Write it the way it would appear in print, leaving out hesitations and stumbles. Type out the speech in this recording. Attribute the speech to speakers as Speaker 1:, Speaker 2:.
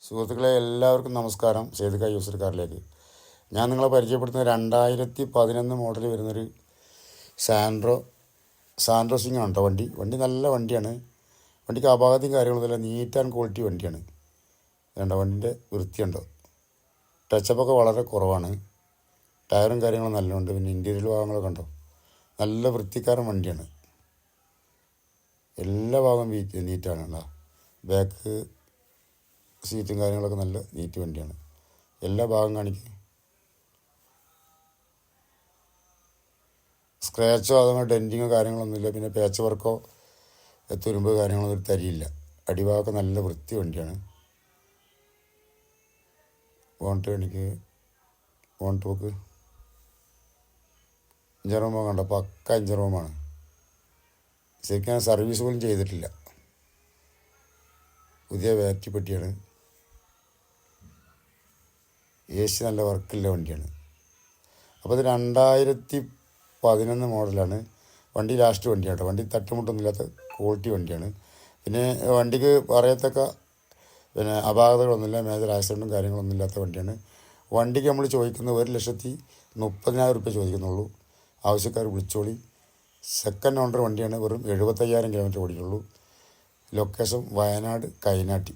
Speaker 1: സുഹൃത്തുക്കളെ എല്ലാവർക്കും നമസ്കാരം. സേതുക്ക യൂസർ കാറിലേക്ക് ഞാൻ നിങ്ങളെ പരിചയപ്പെടുത്തുന്ന 2011 മോഡൽ വരുന്നൊരു സാൻഡ്രോ സിംഗ് ആണ് കേട്ടോ. വണ്ടി നല്ല വണ്ടിയാണ്. വണ്ടിക്ക് അപാകതയും കാര്യങ്ങളൊന്നുമില്ല. നീറ്റ് ആൻഡ് ക്വാളിറ്റി വണ്ടിയാണ്. വേണ്ട വണ്ടിൻ്റെ വൃത്തിയുണ്ടോ, ടച്ചപ്പൊക്കെ വളരെ കുറവാണ്. ടയറും കാര്യങ്ങളും നല്ലതുണ്ട്. പിന്നെ ഇൻറ്റീരിയൽ ഭാഗങ്ങളൊക്കെ ഉണ്ടോ, നല്ല വൃത്തിക്കാരൻ വണ്ടിയാണ്. എല്ലാ ഭാഗവും നീറ്റാണ് കേട്ടോ. ബാക്ക് സീറ്റും കാര്യങ്ങളൊക്കെ നല്ല നീറ്റ് വണ്ടിയാണ്. എല്ലാ ഭാഗം കാണിക്കും. സ്ക്രാച്ചോ അതോ ഡെൻറ്റിങ്ങോ കാര്യങ്ങളൊന്നുമില്ല. പിന്നെ പാച്ച് വർക്കോ തുരുമ്പ് കാര്യങ്ങളൊന്നും ഒരു തരിയില്ല. അടിഭാഗമൊക്കെ നല്ല വൃത്തി വണ്ടിയാണ്. ബോണ്ട് നോക്ക്, ഇഞ്ചൻ റൂമോ കണ്ടോ, പക്ക ഇഞ്ചൻ റൂമാണ്. ശരിക്കും സർവീസ് പോലും ചെയ്തിട്ടില്ല. പുതിയ ബാറ്ററി പെട്ടിയാണ്. എ സി നല്ല വർക്കുള്ള വണ്ടിയാണ്. അപ്പോൾ ഇത് 2011 മോഡലാണ്. വണ്ടി ലാസ്റ്റ് വണ്ടിയാണ് കേട്ടോ. വണ്ടി തട്ടുമുട്ടൊന്നുമില്ലാത്ത ക്വാളിറ്റി വണ്ടിയാണ്. പിന്നെ വണ്ടിക്ക് പറയത്തക്ക അപാകതകളൊന്നുമില്ല. മേജർ ആക്സിഡൻറ്റും കാര്യങ്ങളൊന്നും ഇല്ലാത്ത വണ്ടിയാണ്. വണ്ടിക്ക് നമ്മൾ ചോദിക്കുന്നത് 1,30,000 രൂപ ചോദിക്കുന്നുള്ളൂ. ആവശ്യക്കാർ വിളിച്ചോളി. സെക്കൻഡ് ഓണർ വണ്ടിയാണ്. വെറും 75,000 കിലോമീറ്റർ ഓടിക്കുള്ളൂ. ലൊക്കേഷൻ വയനാട് കൈനാട്ടി.